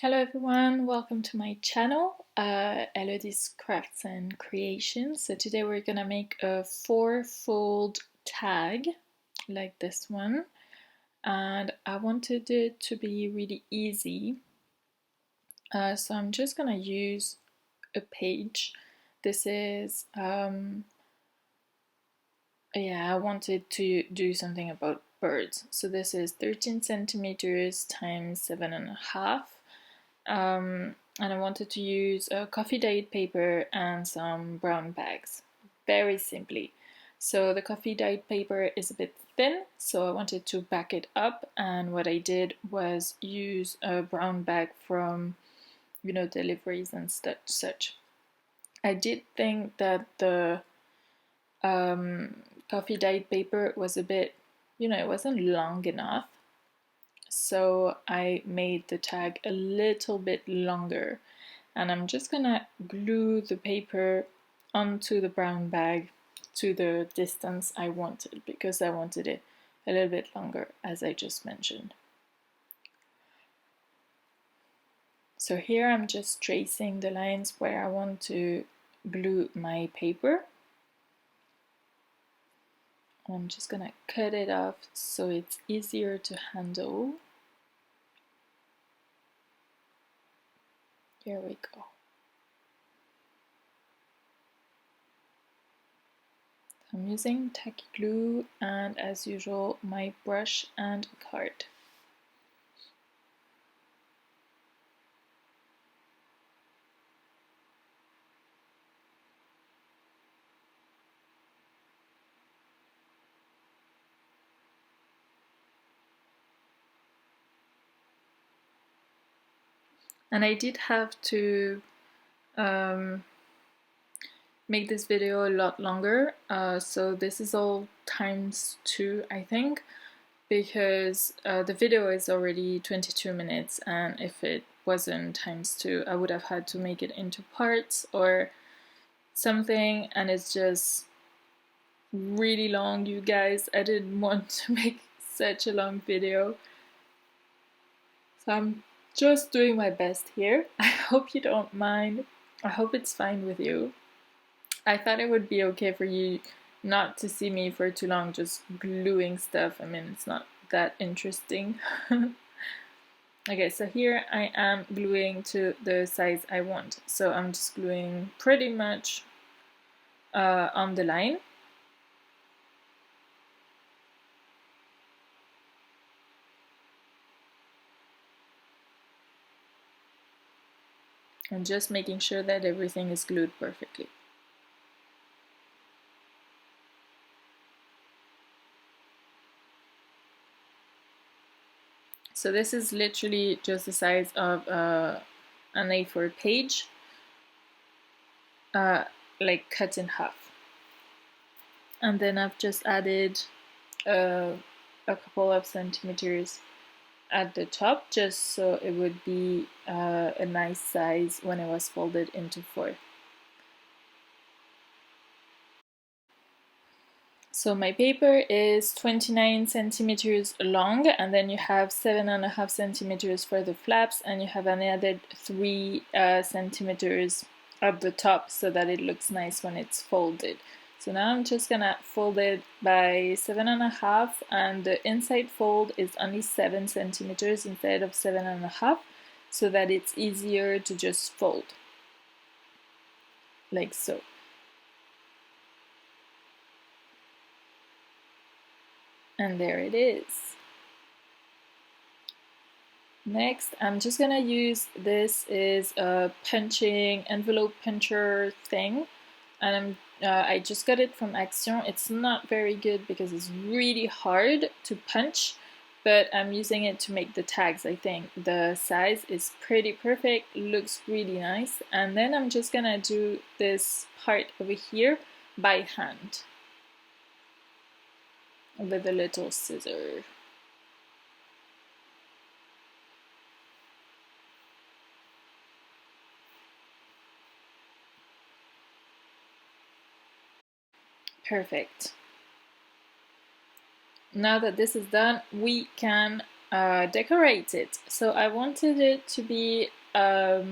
Hello everyone, welcome to my channel, Elodie's Crafts and Creations. So today we're gonna make a 4-fold tag like this one, and I wanted it to be really easy. So I'm just gonna use a page. This is, I wanted to do something about birds. So this is 13 centimeters times 7.5. And I wanted to use a coffee dyed paper and some brown bags, very simply. So the coffee dyed paper is a bit thin, so I wanted to back it up, and what I did was use a brown bag from, deliveries and such. I did think that the coffee dyed paper was a bit, it wasn't long enough. So I made the tag a little bit longer, and I'm just gonna glue the paper onto the brown bag to the distance I wanted, because I wanted it a little bit longer, as I just mentioned. So here I'm just tracing the lines where I want to glue my paper. I'm just gonna cut it off so it's easier to handle. Here we go. I'm using tacky glue and, as usual, my brush and a card. And I did have to make this video a lot longer, so this is all ×2, I think, because the video is already 22 minutes, and if it wasn't ×2 I would have had to make it into parts or something, and it's just really long, you guys. I didn't want to make such a long video, so I'm just doing my best here. I hope you don't mind. I hope it's fine with you. I thought it would be okay for you not to see me for too long just gluing stuff. I mean, it's not that interesting. Okay, so here I am gluing to the size I want. So I'm just gluing pretty much on the line. And just making sure that everything is glued perfectly. So this is literally just the size of an A4 page, like cut in half. And then I've just added a couple of centimeters at the top, just so it would be a nice size when it was folded into 4. So my paper is 29 centimeters long, and then you have 7.5 centimeters for the flaps, and you have an added 3 centimeters at the top so that it looks nice when it's folded. So now I'm just gonna fold it by 7.5, and the inside fold is only 7 centimeters instead of 7.5, so that it's easier to just fold, like so. And there it is. Next, I'm just gonna use, this is a punching envelope puncher thing, and I just got it from Action. It's not very good because it's really hard to punch, but I'm using it to make the tags. I think the size is pretty perfect, looks really nice. And then I'm just gonna do this part over here by hand with a little scissor. Perfect. Now that this is done, we can decorate it. So I wanted it to be a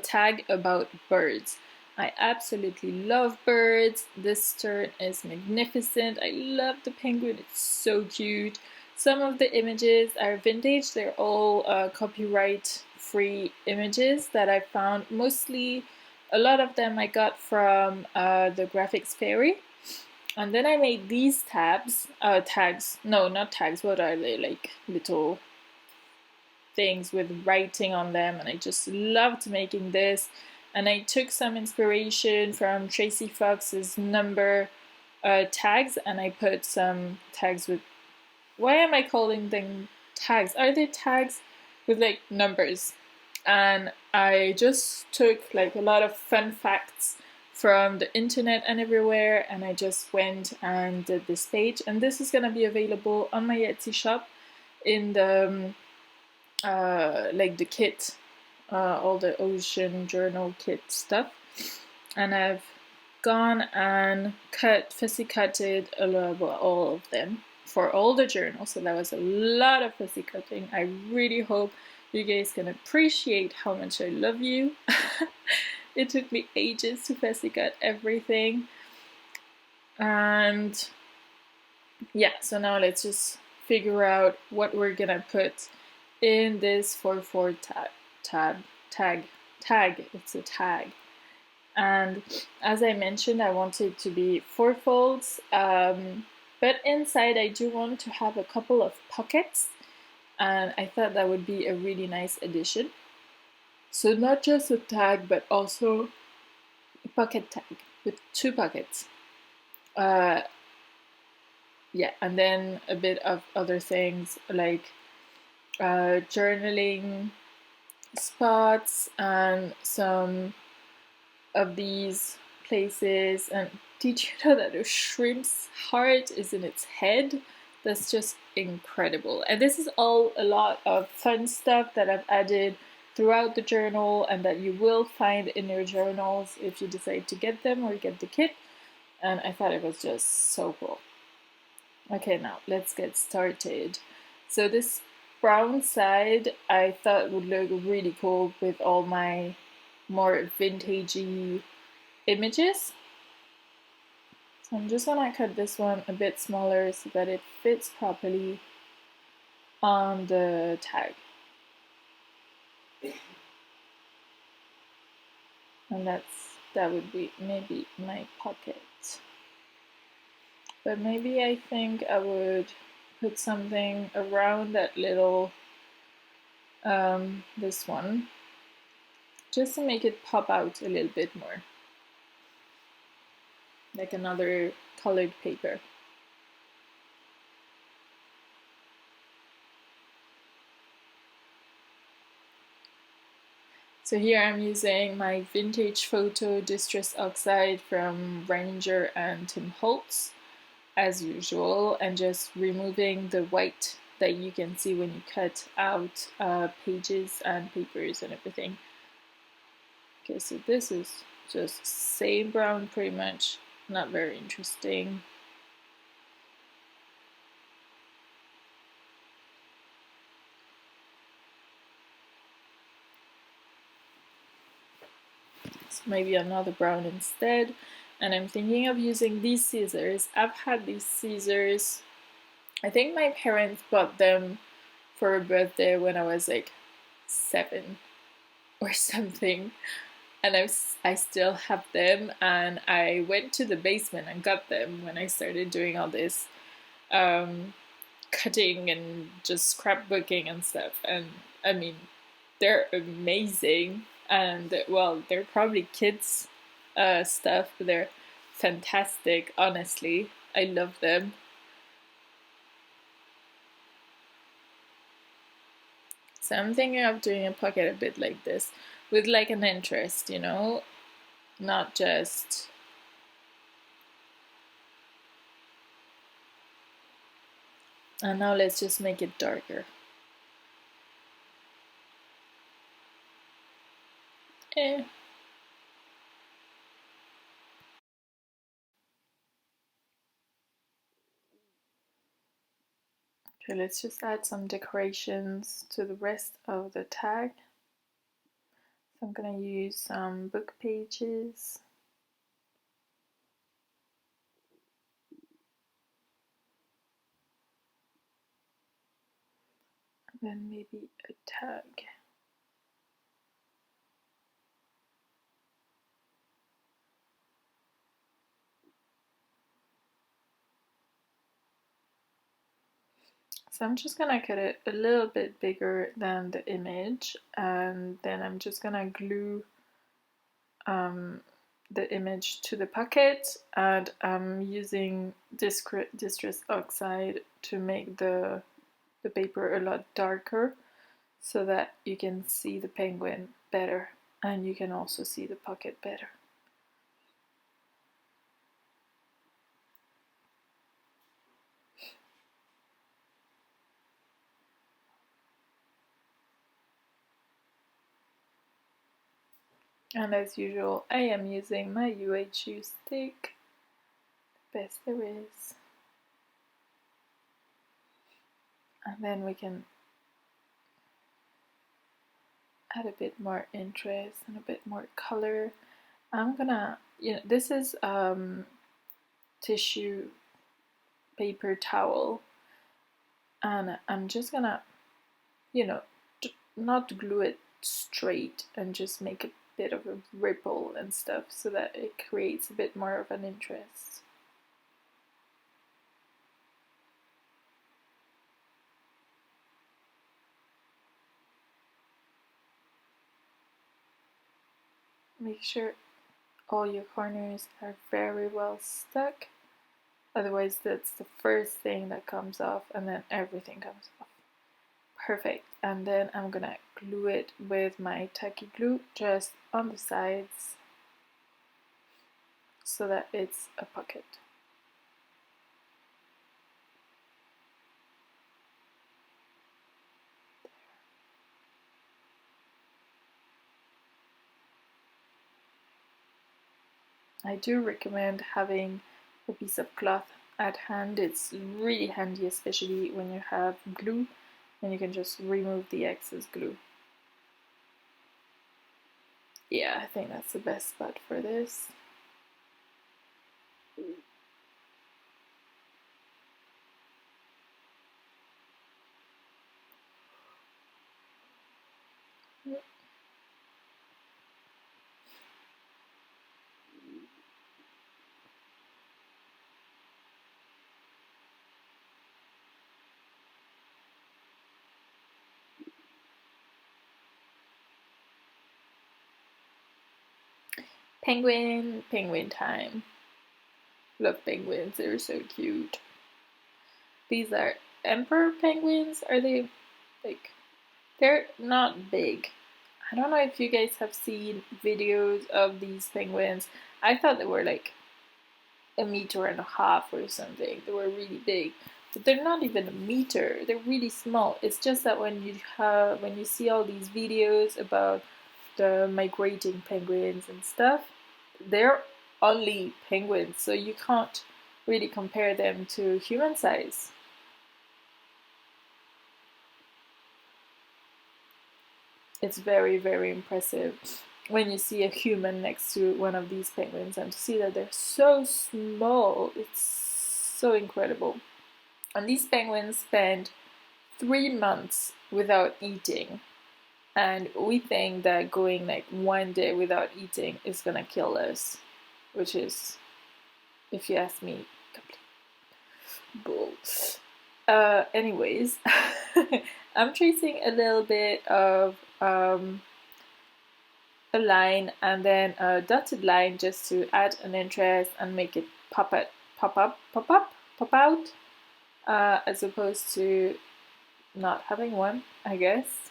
tag about birds. I absolutely love birds. This turn is magnificent. I love the penguin, it's so cute. Some of the images are vintage, they're all copyright free images that I found. Mostly, a lot of them I got from the Graphics Fairy. And then I made these tags, no, not tags, what are they, like little things with writing on them, and I just loved making this. And I took some inspiration from Tracy Fox's number tags, and I put some tags with, why am I calling them tags? Are they tags with like numbers? And I just took like a lot of fun facts from the internet and everywhere, and I just went and did this page. And this is gonna be available on my Etsy shop in the like the kit, all the ocean journal kit stuff. And I've gone and fussy cutted all of them for all the journals. So that was a lot of fussy cutting. I really hope you guys can appreciate how much I love you. It took me ages to fussy cut everything. And yeah, so now let's just figure out what we're gonna put in this 4-4 tag. It's a tag. And as I mentioned, I want it to be 4 folds, but inside I do want to have a couple of pockets, and I thought that would be a really nice addition. So not just a tag, but also a pocket tag with 2 pockets. Yeah, and then a bit of other things like journaling spots and some of these places. And did you know that a shrimp's heart is in its head? That's just incredible. And this is all a lot of fun stuff that I've added throughout the journal and that you will find in your journals if you decide to get them or get the kit. And I thought it was just so cool. Okay, now let's get started. So this brown side I thought would look really cool with all my more vintagey images. So I'm just gonna cut this one a bit smaller so that it fits properly on the tag. And that would be maybe my pocket. But maybe I think I would put something around that little, this one, just to make it pop out a little bit more. Like another colored paper. So here I'm using my vintage photo Distress Oxide from Ranger and Tim Holtz, as usual, and just removing the white that you can see when you cut out pages and papers and everything. Okay, so this is just same brown pretty much, not very interesting. So maybe another brown instead. And I'm thinking of using these scissors. I've had these scissors, I think my parents bought them for a birthday when I was like 7 or something. And I still have them, and I went to the basement and got them when I started doing all this cutting and just scrapbooking and stuff. And I mean, they're amazing, and well, they're probably kids stuff, but they're fantastic. Honestly, I love them. So I'm thinking of doing a pocket a bit like this with like an interest, you know, not just and now let's just make it darker. Okay, Okay, let's just add some decorations to the rest of the tag. So I'm going to use some book pages. And then maybe a tag. So I'm just gonna cut it a little bit bigger than the image, and then I'm just gonna glue the image to the pocket, and I'm using distress oxide to make the paper a lot darker so that you can see the penguin better, and you can also see the pocket better. And as usual, I am using my UHU stick, the best there is. And then we can add a bit more interest and a bit more color. I'm gonna, this is tissue paper towel, and I'm just gonna, not glue it straight and just make a bit of a ripple and stuff so that it creates a bit more of an interest. Make sure all your corners are very well stuck, otherwise that's the first thing that comes off and then everything comes off. Perfect. And then I'm gonna glue it with my tacky glue just on the sides so that it's a pocket. I do recommend having a piece of cloth at hand. It's really handy, especially when you have glue and you can just remove the excess glue. Yeah, I think that's the best spot for this. Penguin time. Love penguins, they're so cute. These are emperor penguins. Are they like, they're not big. I don't know if you guys have seen videos of these penguins. I thought they were like 1.5 meters or something. They were really big, but they're not even 1 meter. They're really small. It's just that when you see all these videos about the migrating penguins and stuff, they're only penguins, so you can't really compare them to human size. It's very, very impressive when you see a human next to one of these penguins, and to see that they're so small, it's so incredible. And these penguins spend 3 months without eating, and we think that going like 1 day without eating is gonna kill us, which is, if you ask me, complete bull. Anyways, I'm tracing a little bit of a line and then a dotted line just to add an interest and make it pop out, as opposed to not having one, I guess.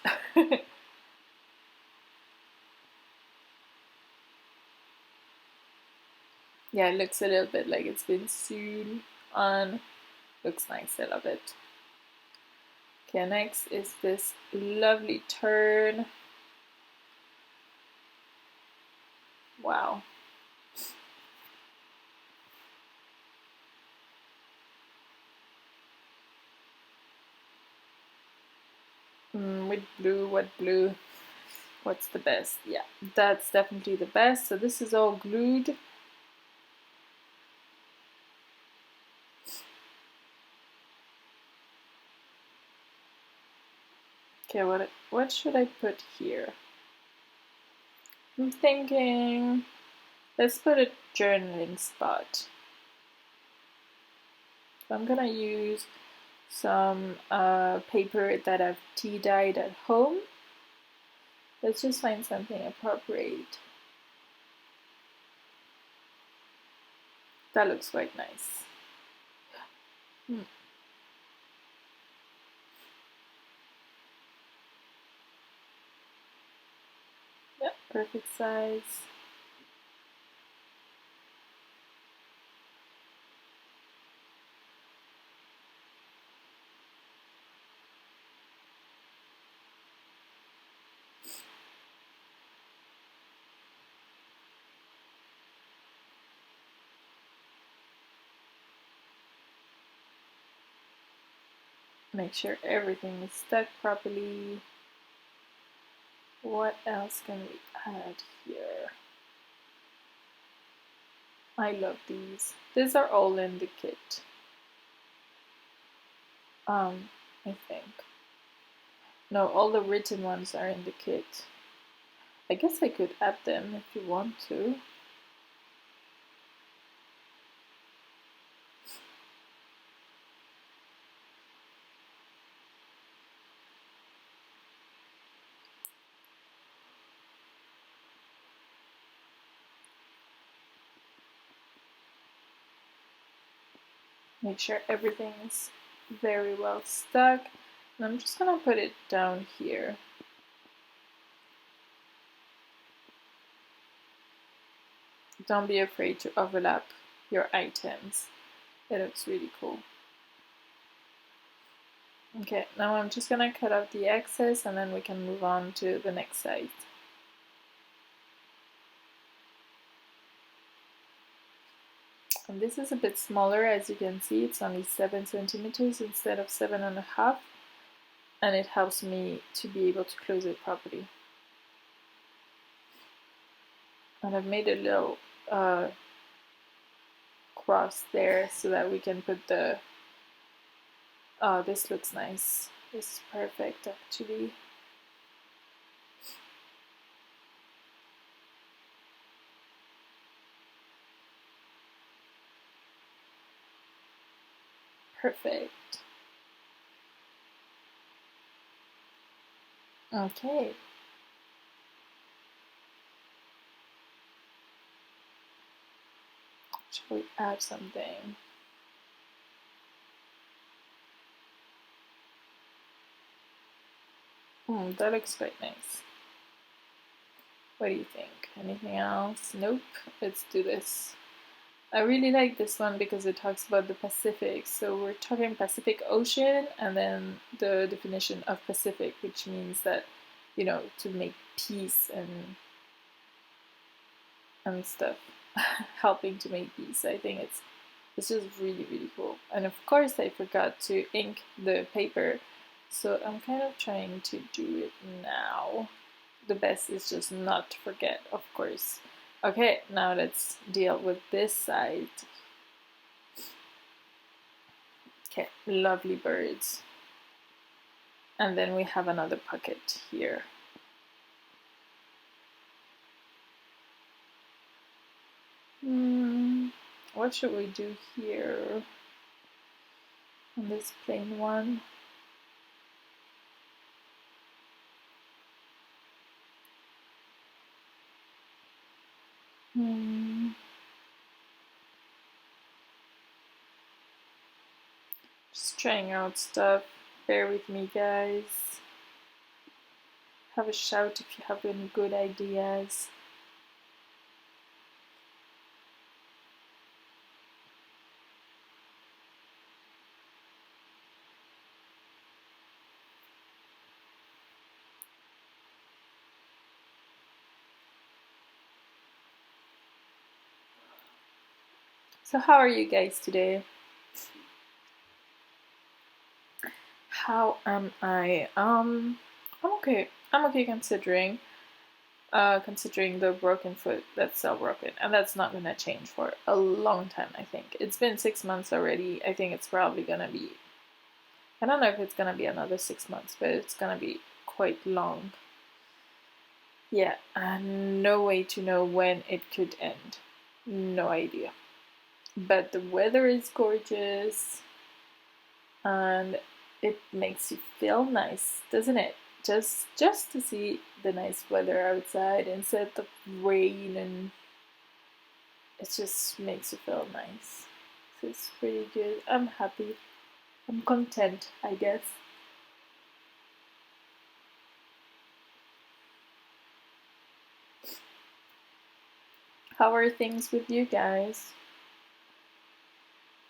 Yeah, it looks a little bit like it's been sewn on. Looks nice, I love it. Okay, next is this lovely tern. Wow. With blue, what blue? What's the best? Yeah, that's definitely the best. So this is all glued. Okay, what should I put here? I'm thinking, let's put a journaling spot. So I'm gonna use some paper that I've tea dyed at home. Let's just find something appropriate. That looks quite nice. Yep, perfect size. Make sure everything is stuck properly. What else can we add here? I love these. These are all in the kit. I think. No, all the written ones are in the kit. I guess I could add them if you want to. Make sure everything is very well stuck. And I'm just gonna put it down here. Don't be afraid to overlap your items. It looks really cool. Okay, now I'm just gonna cut out the excess and then we can move on to the next side. And this is a bit smaller, as you can see, it's only 7 centimeters instead of 7.5, and it helps me to be able to close it properly. And I've made a little cross there so that we can put the, oh, this looks nice. This is perfect actually. Perfect. Okay. Shall we add something? That looks quite nice. What do you think? Anything else? Nope. Let's do this. I really like this one because it talks about the Pacific. So we're talking Pacific Ocean and then the definition of Pacific, which means that, you know, to make peace and stuff. Helping to make peace. I think it's just really, really cool. And of course I forgot to ink the paper. So I'm kind of trying to do it now. The best is just not to forget, of course. Okay, now let's deal with this side. Okay, lovely birds. And then we have another pocket here. What should we do here on this plain one? Just trying out stuff. Bear with me, guys. Have a shout if you have any good ideas. So how are you guys today? How am I? okay. I'm okay considering the broken foot that's still broken, and that's not gonna change for a long time. I think it's been 6 months already. I think it's probably gonna be, I don't know if it's gonna be another 6 months, but it's gonna be quite long. Yeah, no way to know when it could end. No idea. But the weather is gorgeous and it makes you feel nice, doesn't it? Just to see the nice weather outside instead of rain, and it just makes you feel nice. So it's pretty good. I'm happy. I'm content, I guess. How are things with you guys?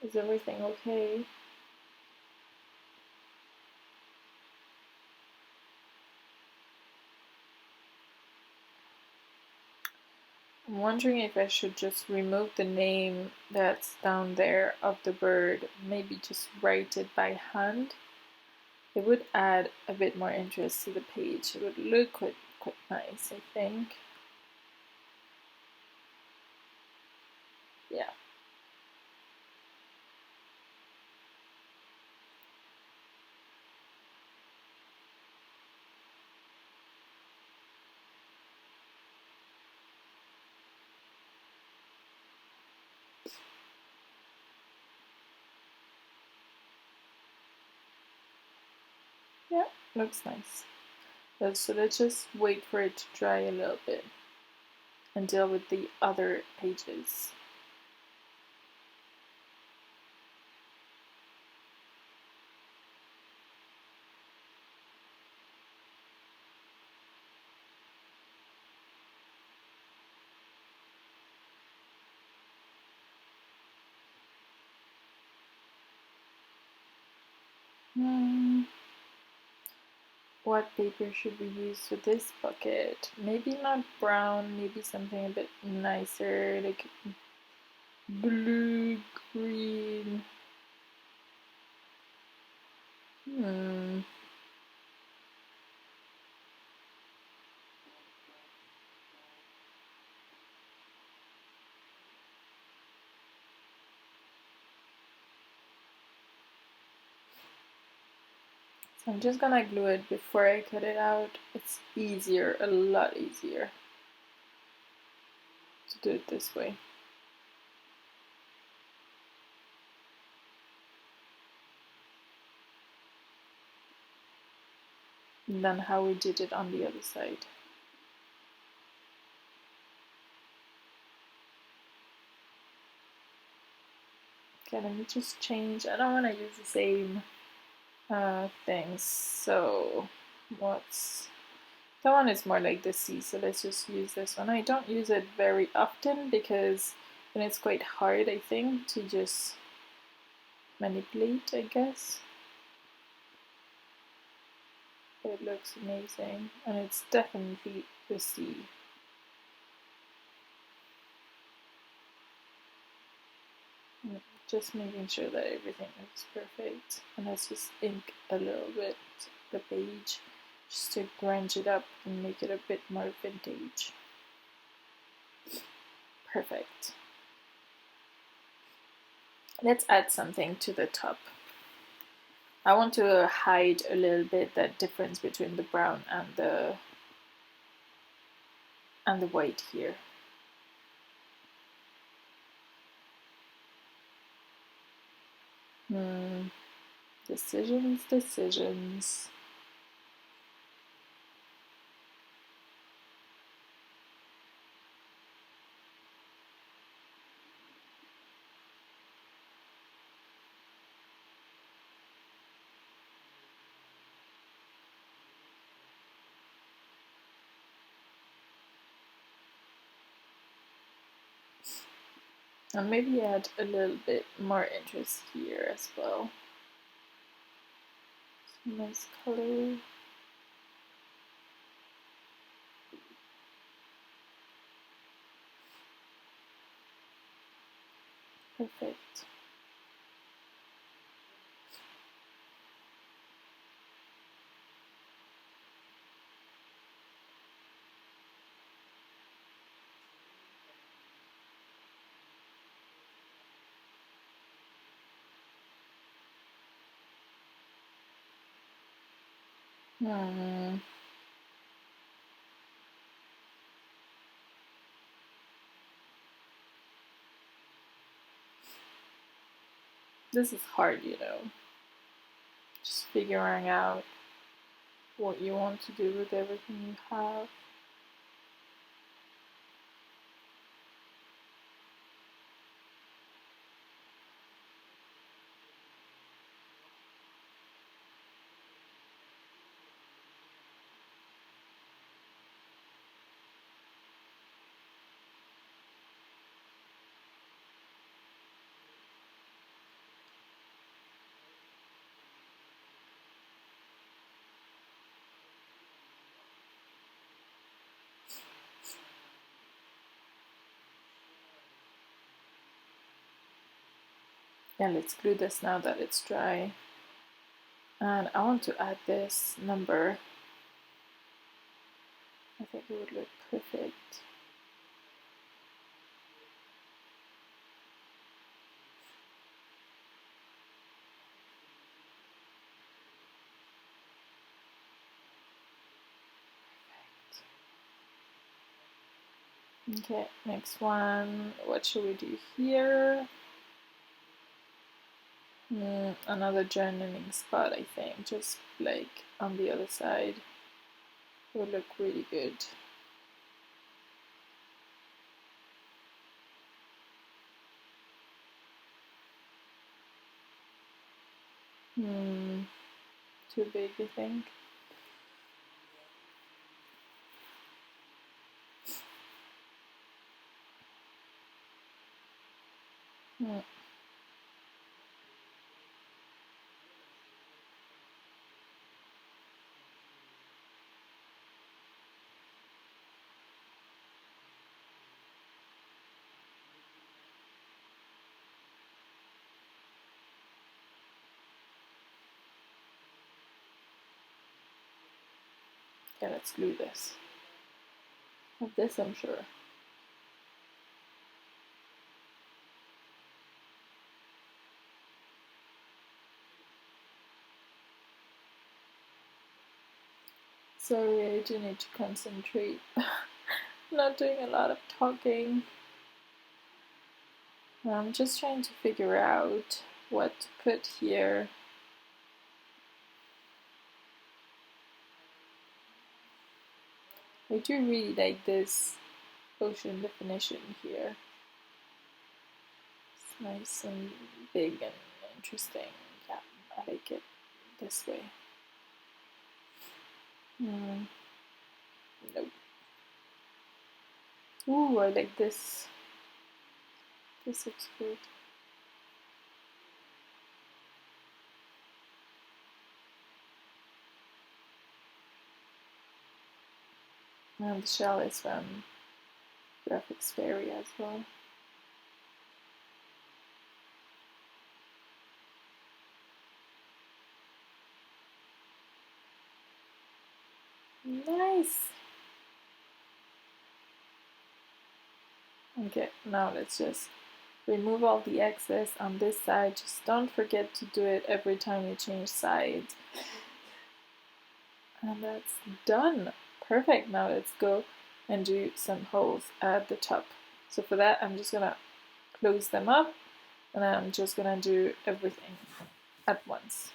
Is everything okay? I'm wondering if I should just remove the name that's down there of the bird, maybe just write it by hand. It would add a bit more interest to the page. It would look quite nice, I think. Yeah. Yeah, looks nice. So let's just wait for it to dry a little bit and deal with the other pages. What paper should we use for this bucket? Maybe not brown, maybe something a bit nicer, like blue, green. Hmm. So I'm just gonna glue it before I cut it out. It's easier, a lot easier to do it this way. Than how we did it on the other side. Okay, let me just change. I don't want to use the same things. So what's that one is more like the sea, so let's just use this one. I don't use it very often because then it's quite hard, I think, to just manipulate, I guess. But it looks amazing, and it's definitely the sea. Just making sure that everything looks perfect. And let's just ink a little bit the page just to grunge it up and make it a bit more vintage. Perfect. Let's add something to the top. I want to hide a little bit that difference between the brown and the white here. Decisions. And maybe add a little bit more interest here as well. Some nice color. Perfect. Hmm. This is hard, you know. Just figuring out what you want to do with everything you have. Yeah, let's glue this now that it's dry. And I want to add this number. I think it would look perfect. Okay, next one. What should we do here? Another journaling spot, I think, just like on the other side. It would look really good. Too big, I think. Okay, let's glue this. Of this, I'm sure. Sorry, I do need to concentrate. Not doing a lot of talking. I'm just trying to figure out what to put here. I do really like this ocean definition here. It's nice and big and interesting. Yeah, I like it this way. Nope. Ooh, I like this. This looks good. And the shell is from Graphics Fairy as well. Nice! Okay, now let's just remove all the excess on this side. Just don't forget to do it every time you change sides. And that's done. Perfect. Now let's go and do some holes at the top. So for that, I'm just gonna close them up and I'm just gonna do everything at once.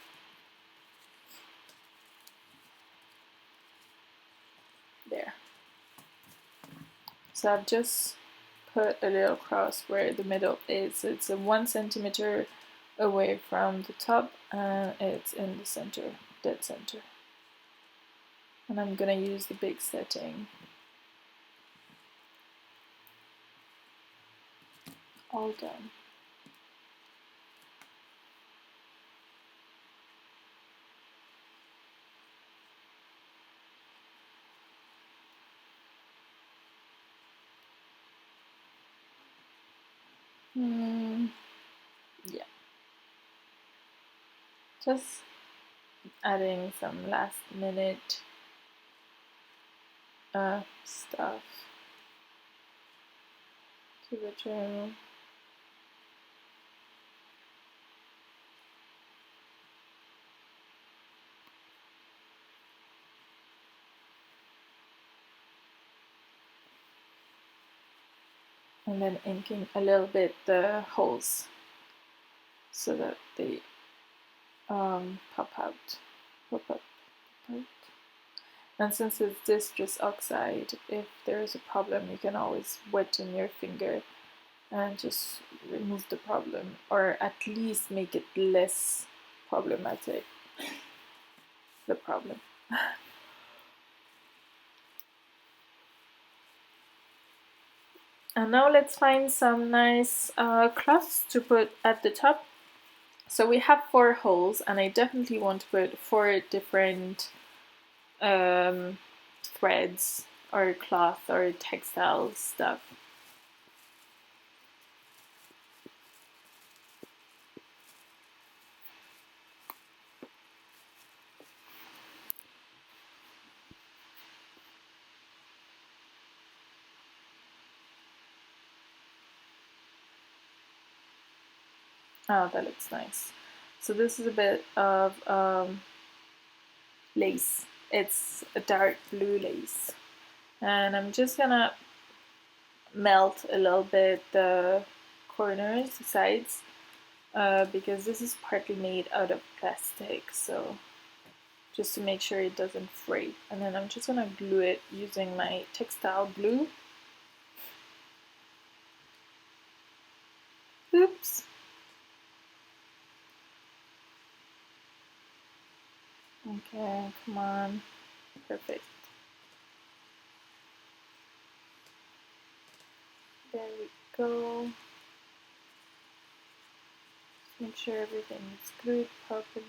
There. So I've just put a little cross where the middle is. So it's a 1 centimeter away from the top and it's in the center, dead center. And I'm gonna use the big setting. All done. Yeah. Just adding some last minute stuff to the journal. and then inking a little bit the holes so that they pop out. And since it's distress oxide, if there's a problem, you can always weten your finger and just remove the problem, or at least make it less problematic, the problem. And now let's find some nice cloths to put at the top. So we have 4 holes, and I definitely want to put 4 different threads or cloth or textile stuff. Oh, that looks nice. So this is a bit of lace. It's a dark blue lace. And I'm just gonna melt a little bit the corners, the sides, because this is partly made out of plastic, so just to make sure it doesn't fray. And then I'm just gonna glue it using my textile glue. Oops. Okay, come on. Perfect. There we go. Make sure everything is glued properly.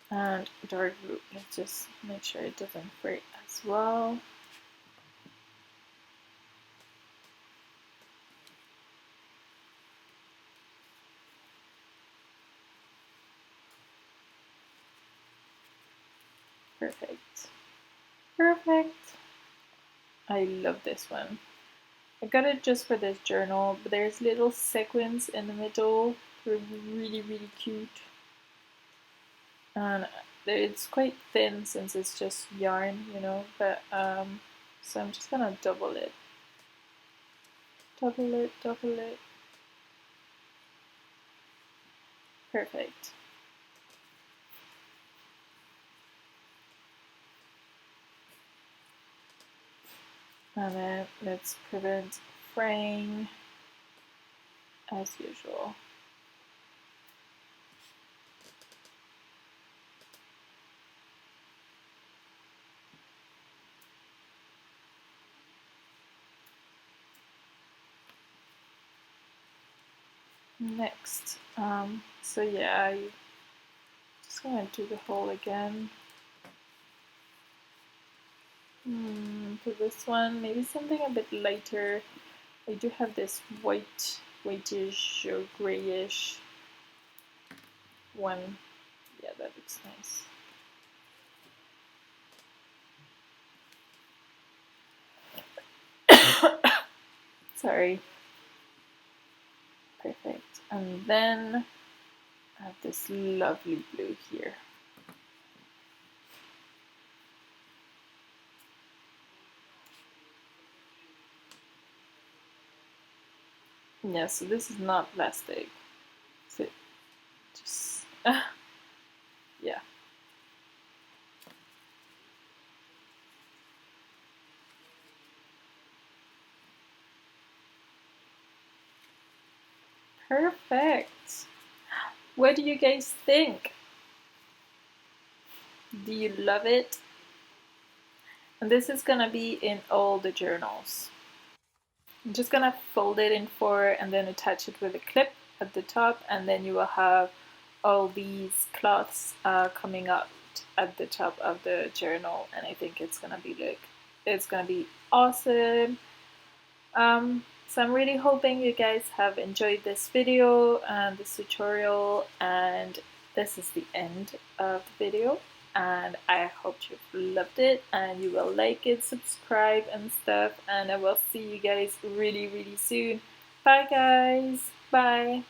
And dark blue, let's just make sure it doesn't fray as well. Perfect. Perfect. I love this one. I got it just for this journal, but there's little sequins in the middle. They're really, really cute. And it's quite thin since it's just yarn, you know, but so I'm just gonna double it. Double it, double it. Perfect. And then let's prevent fraying as usual. Next, so yeah, I just gonna do the hole again. For this one, maybe something a bit lighter. I do have this whitish or grayish one. Yeah, that looks nice. Sorry. Perfect. And then I have this lovely blue here. Yeah, so this is not plastic. So just, yeah. Perfect. What do you guys think? Do you love it? And this is gonna be in all the journals. I'm just gonna fold it in 4 and then attach it with a clip at the top, and then you will have all these cloths coming out at the top of the journal, and I think it's gonna be awesome. So I'm really hoping you guys have enjoyed this video and this tutorial, and this is the end of the video, and I hope you've loved it and you will like it, subscribe and stuff, and I will see you guys really, really soon. Bye guys. Bye.